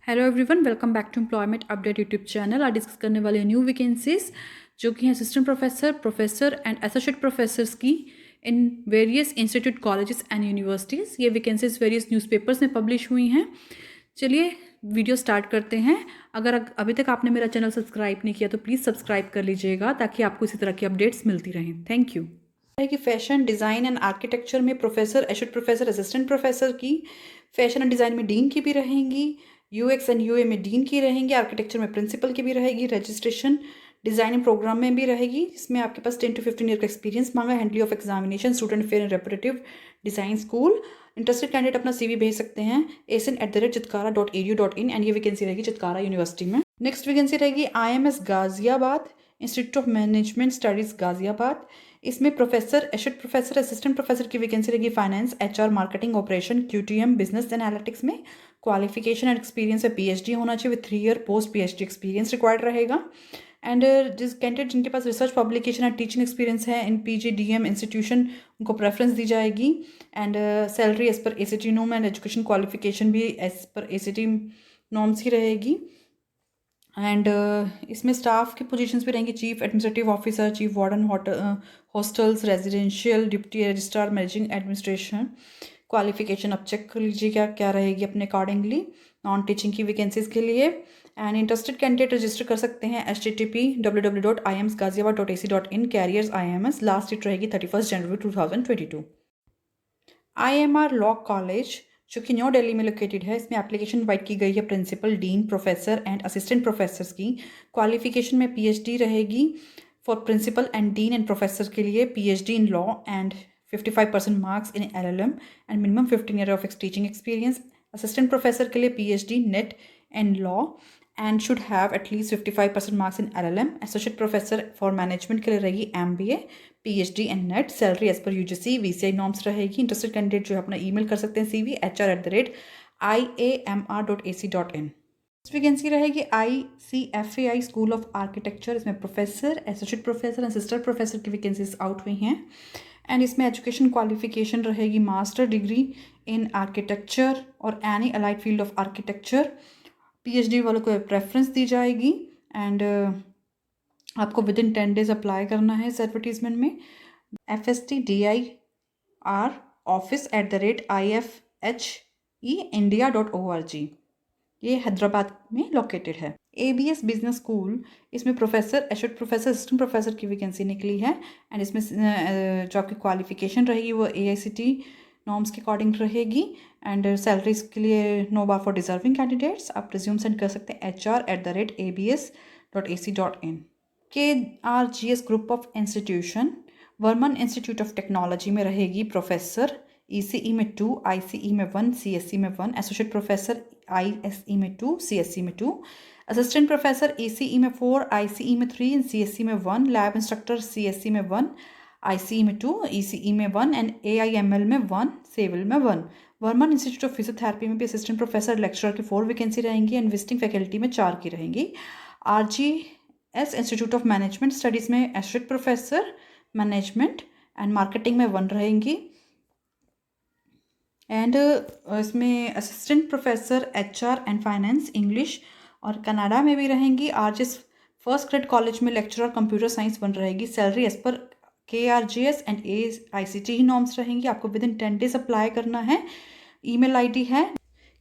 Hello everyone, welcome back to employment update YouTube channel. आज discuss करने वाले new vacancies जो कि हैं assistant professor, professor and associate professors की in various institute, colleges and universities. ये वैकेंसीज वेरियस न्यूज़पेपर्स में पब्लिश हुई हैं। चलिए वीडियो स्टार्ट करते हैं। अगर अभी तक आपने मेरा चैनल सब्सक्राइब नहीं किया तो प्लीज़ सब्सक्राइब कर लीजिएगा ताकि आपको इसी तरह की अपडेट्स मिलती रहें। Thank you. है कि फैशन डिज़ाइन एंड आर्किटेक्चर में professor, associate professor, assistant professor की, फैशन एंड डिज़ाइन में डीन की भी रहेंगी, यूएक्स एंड यूए में डीन की रहेंगी, आर्किटेक्चर में प्रिंसिपल की भी रहेगी, रजिस्ट्रेशन डिज़ाइनिंग प्रोग्राम में भी रहेगी। इसमें आपके पास 10 to 15 ईयर का एक्सपीरियंस मांगा, handling of examination, student fair and reputative design school. Interested candidate अपना CV भेज सकते हैं asin@chitkara.edu.in एंड ये वैकेंसी रहेगी चितकारा यूनिवर्सिटी में। नेक्स्ट वैकेंसी रहेगी IMS Ghaziabad, institute of management studies Ghaziabad. इसमें professor, associate professor, assistant professor की वैकेंसी रहेगी finance, HR, marketing, operation, QTM, business analytics में। क्वालिफिकेशन एंड एक्सपीरियंस है PhD होना चाहिए with 3 year post PhD experience required रहेगा। एंड जिस कैंडिडेट जिनके पास research publication and teaching experience है इन PGDM इंस्टीट्यूशन, उनको प्रेफरेंस दी जाएगी। एंड सैलरी एज पर ACT norm and education qualification भी एज पर ACT नॉर्म्स ही रहेगी। एंड इसमें स्टाफ की पोजीशंस भी रहेंगी, chief administrative officer, chief warden, hostels, residential, deputy registrar, managing administration. Qualification अब चेक कर लीजिए क्या क्या रहेगी अपने अकॉर्डिंगली नॉन टीचिंग की वैकेंसीज के लिए। एंड इंटरेस्टेड कैंडिडेट रजिस्टर कर सकते हैं http://www.imsgaziabad.ac.in carriers IMS। Last date रहेगी 31 जनवरी 2022। IMR लॉ कॉलेज जो कि न्यू दिल्ली में लोकेटेड है, इसमें एप्लीकेशन इनवाइट की गई है principal, dean, professor and assistant professors की। क्वालिफिकेशन में PhD रहेगी for principal and dean and professor के लिए, PhD in law and 55% marks in LLM and minimum 15 year of teaching experience. Assistant professor के लिए PhD NET and law and should have at least 55% marks in LLM। Associate professor for management के लिए रहेगी MBA, PhD and NET. Salary as per UGC VCI norms रहेगी। Interested candidate जो है अपना email कर सकते हैं CV hr@iamr.ac.in। वैकेंसी रहेगी ICFAI स्कूल ऑफ आर्किटेक्चर। इसमें professor, associate professor, assistant professor की वैकेंसीज आउट हुई हैं। एंड इसमें एजुकेशन क्वालिफिकेशन रहेगी मास्टर डिग्री इन आर्किटेक्चर और any allied field of architecture. PhD वालों को प्रेफरेंस दी जाएगी। एंड आपको विद इन 10 डेज अप्लाई करना है इस एडवर्टीजमेंट में। fstdir@ifheindia.org, ये हैदराबाद में लोकेटेड है। ABS बिजनेस स्कूल, इसमें professor, associate professor, assistant professor की वैकेंसी निकली है। एंड इसमें जो आपकी क्वालिफिकेशन रहेगी वो AICT नॉर्म्स के अकॉर्डिंग रहेगी। एंड सैलरीज के लिए no bar for deserving candidates. आप रिज्यूम सेंड कर सकते हैं HR@abs.ac.in। KRGS group of institution, Varman institute of technology में रहेगी प्रोफेसर, ECE में 2, ICE में 1, CSE में 1, एसोसिएट प्रोफेसर ISE में 2, CSE में 2, असिस्टेंट प्रोफेसर ECE में 4, ICE में 3 एंड CSE में 1, लैब इंस्ट्रक्टर CSE में 1, ICE में 2, ECE में 1 एंड AIML में 1, सिविल में 1। वर्मन इंस्टीट्यूट ऑफ फिजियोथेरेपी में भी असिस्टेंट प्रोफेसर, लेक्चरर की 4 वैकेंसी रहेंगी एंड विजिटिंग फैकल्टी में 4 की रहेंगी। RGS institute of management studies में associate professor management and marketing में 1 रहेंगी। एंड इसमें assistant professor HR and finance English और कनाडा में भी रहेंगी। RGS फर्स्ट ग्रेड कॉलेज में लेक्चरर कंप्यूटर साइंस 1 रहेगी। सैलरी एज पर KRGS एंड AICT ही नॉर्म्स रहेंगी। आपको विद इन 10 डेज अप्लाई करना है। ईमेल ID है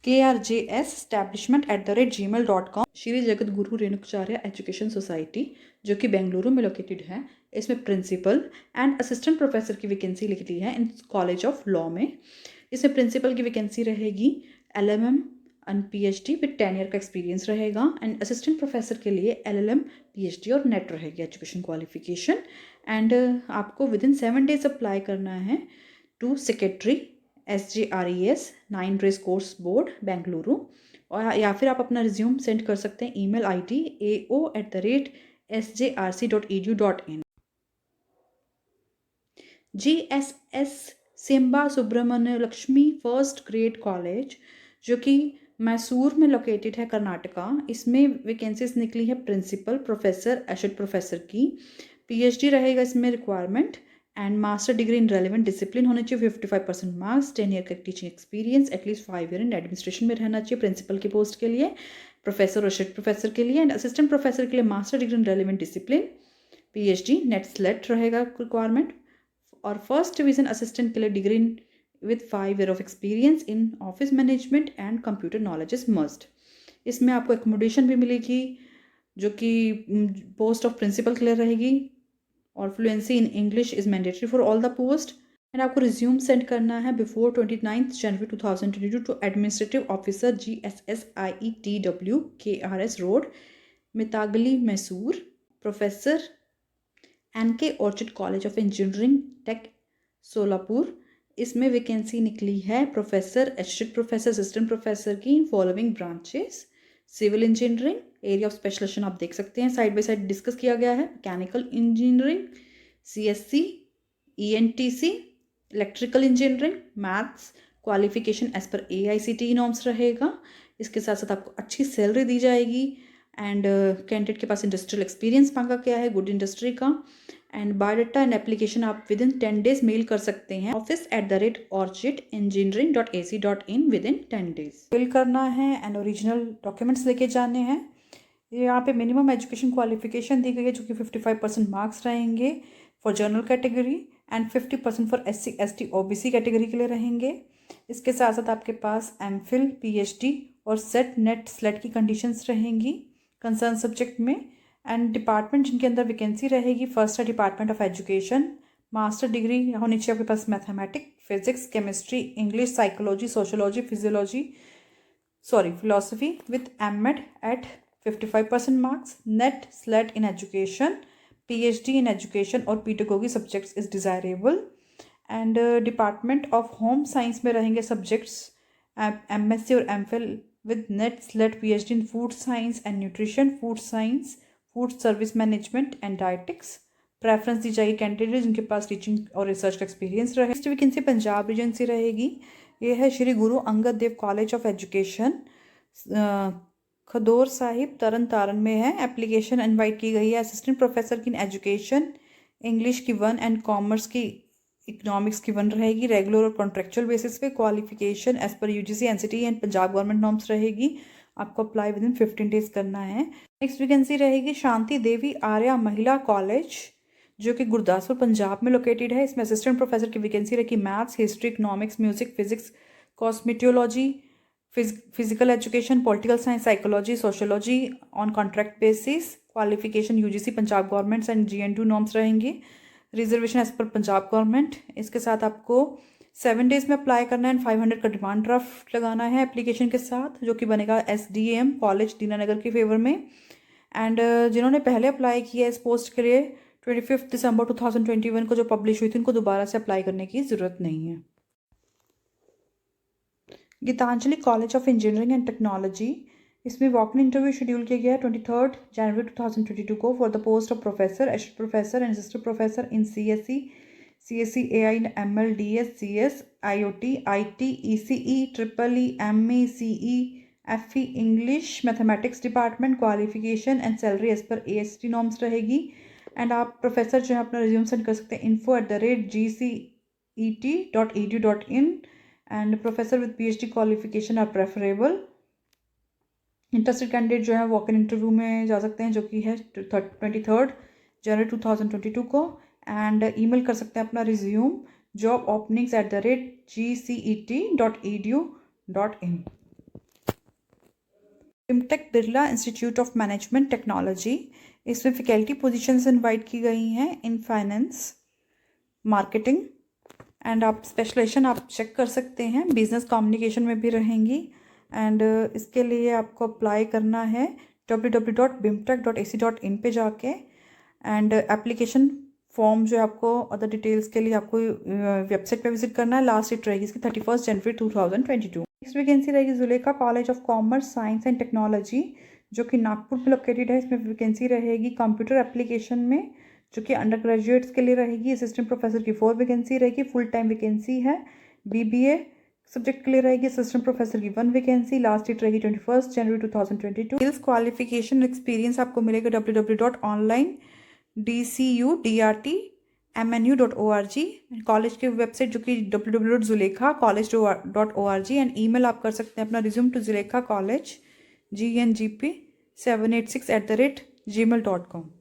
krgsestablishment@gmail.com। Shri Jagat Guru Renukacharya education society जो कि बेंगलुरु में लोकेटेड है, इसमें प्रिंसिपल एंड असिस्टेंट प्रोफेसर की वैकेंसी लिखी है इन कॉलेज ऑफ लॉ में। इसमें प्रिंसिपल की वैकेंसी रहेगी LLM and PhD with 10 year का एक्सपीरियंस रहेगा। एंड असिस्टेंट प्रोफेसर के लिए LLM, PhD और नेट रहेगी एजुकेशन क्वालिफिकेशन। एंड आपको विद इन 7 डेज अप्लाई करना है to secretary SGRES 9 race course board Bengaluru, और या फिर आप अपना रिज्यूम सेंड कर सकते हैं email ID ao@sjrc.edu.in। GSS Semba Subramanya Lakshmi first grade college जो कि मैसूर में लोकेटेड है कर्नाटका, इसमें वैकेंसीज निकली है प्रिंसिपल, प्रोफेसर, एसोसिएट प्रोफेसर की। PhD रहेगा इसमें requirement and master degree in relevant discipline होनी चाहिए, 55% मार्क्स, 10 ईयर का teaching experience, at least 5 year in administration में रहना चाहिए प्रिंसिपल की पोस्ट के लिए, प्रोफेसर और असिस्टेंट प्रोफेसर के लिए, एंड असिस्टेंट प्रोफेसर के लिए master degree in relevant discipline, PhD NET SLET रहेगा रिक्वायरमेंट, और फर्स्ट डिवीजन असिस्टेंट के लिए degree with 5 year of experience in office management and computer knowledge is must. इसमें आपको एकोमोडेशन भी मिलेगी जो कि पोस्ट ऑफ प्रिंसिपल के लिए रहेगी, और fluency in English is mandatory for all the post, and आपको रिज्यूम सेंड करना है before 29 January 2022 to administrative officer GSSIETW KRS road, Mitagali, Mysore, professor NK orchid college of engineering tech, Solapur. इसमें वैकेंसी निकली है professor, associate professor, assistant professor की following branches, civil engineering, area of specialisation आप देख सकते हैं साइड बाय साइड डिस्कस किया गया है, mechanical engineering, CSC, ENTC, electrical engineering, maths, qualification as per AICTE norms रहेगा। इसके साथ साथ आपको अच्छी सैलरी दी जाएगी, एंड कैंडिडेट के पास इंडस्ट्रियल एक्सपीरियंस मांगा गया है, गुड इंडस्ट्री का, एंड बायोडाटा एंड एप्लीकेशन आप विद इन 10 डेज मेल कर सकते हैं office@orchidengineering.ac.in with in 10 days fill करना है, एंड ओरिजिनल डॉक्यूमेंट्स लेके जाने हैं। यहाँ पे मिनिमम एजुकेशन क्वालिफिकेशन दी गई है जो कि 55% मार्क्स रहेंगे for general category and 50% for SC ST OBC category के लिए रहेंगे। इसके साथ साथ आपके पास MPhil, PhD और सेट नेट स्लेट की कंडीशंस रहेंगी कंसर्न सब्जेक्ट में, एंड डिपार्टमेंट जिनके अंदर वैकेंसी रहेगी, फर्स्ट है department of education, master degree होनी चाहिए आपके पास mathematics, physics, chemistry, English, psychology, sociology, philosophy with MEd at 55% marks, NET SLET in education, PhD in education और pedagogy subjects is desirable, and department of home science में रहेंगे subjects MSc और MPhil with net SLET PhD in food science and nutrition, food science, food service management and dietetics। Preference दी जाएगी candidate जिनके पास teaching और research का experience रहे। नेक्स्ट वैकेंसी पंजाब रीजन से रहेगी, ये है Shri Guru Angad Dev college of education, Khadur Sahib, Tarn Taran में है। एप्लीकेशन इनवाइट की गई है असिस्टेंट प्रोफेसर की एजुकेशन, इंग्लिश की 1 एंड कॉमर्स की इकोनॉमिक्स की 1 रहेगी, रेगुलर और कॉन्ट्रेक्चुअल बेसिस पे। Qualification as per UGC NCT and Punjab government norms रहेगी, आपको अप्लाई विद इन 15 डेज करना है। नेक्स्ट वैकेंसी रहेगी शांति देवी आर्या महिला कॉलेज जो कि गुरदासपुर पंजाब में लोकेटेड है। इसमें असिस्टेंट प्रोफेसर की वैकेंसी रहेगी, maths, history, economics, music, physics, cosmetology, physical education, political science, psychology, sociology on contract basis. Qualification UGC Punjab government and GN2 norms रहेंगी, रिजर्वेशन एज पर पंजाब गवर्नमेंट। इसके साथ आपको 7 डेज में अप्लाई करना है एंड 500 का डिमांड ड्राफ्ट लगाना है एप्लीकेशन के साथ, जो कि बनेगा SDM कॉलेज दीनानगर के फेवर में। एंड जिन्होंने पहले अप्लाई किया इस पोस्ट के लिए 25 दिसंबर 2021 को जो पब्लिश हुई थी, उनको दोबारा से अप्लाई करने की ज़रूरत नहीं है। Geetanjali college of engineering and technology, इसमें वॉक इन इंटरव्यू शेड्यूल किया गया है 23 जनवरी 2022 को for the post of professor, associate professor and assistant professor in CSE AI ML DS CS IoT IT ECE EEE ME CE FE English mathematics department. Qualification and salary as per AICTE norms रहेगी, and आप professor जो है अपना resume send कर सकते हैं info@gcet.edu.in, and professor with PhD qualification are preferable. Interested candidate जो है वॉक इन इंटरव्यू में जा सकते हैं जो कि है 23 जनवरी 2022 को, एंड ईमेल कर सकते हैं अपना resume jobopenings@gcet.edu.in। BIMTech Birla institute of management technology, इसमें फैकल्टी पोजीशंस इनवाइट की गई हैं इन फाइनेंस, मार्केटिंग, एंड आप स्पेशलाइजेशन आप चेक कर सकते हैं, बिजनेस कम्युनिकेशन में भी रहेंगी। एंड इसके लिए आपको अप्लाई करना है www.bimtech.ac.in पे जाके, एंड एप्लीकेशन फॉर्म जो है आपको अदर डिटेल्स के लिए आपको वेबसाइट पे विजिट करना है। लास्ट डेट रहेगी इसकी 31 जनवरी 2022। नेक्स्ट वैकेंसी रहेगी Zulekha college of commerce, science and technology जो कि नागपुर में लोकेटेड है। इसमें वैकेंसी रहेगी कंप्यूटर एप्लीकेशन में जो कि अंडर ग्रेजुएट्स के लिए रहेगी। असिस्टेंट प्रोफेसर की 4 वैकेंसी रहेगी, फुल टाइम वैकेंसी है। BBA सब्जेक्ट के लिए रहेगी असिस्टेंट प्रोफेसर की 1 वैकेंसी, लास्ट डेट रहेगी 21 जनवरी 2022। स्किल्स, क्वालिफिकेशन, एक्सपीरियंस आपको मिलेगा www.onlinedcudrt mnu.org, कॉलेज की वेबसाइट जो कि www.zulekha.college.org, एंड ईमेल आप कर सकते हैं अपना resume to zulekha college GNGP 786@gmail.com।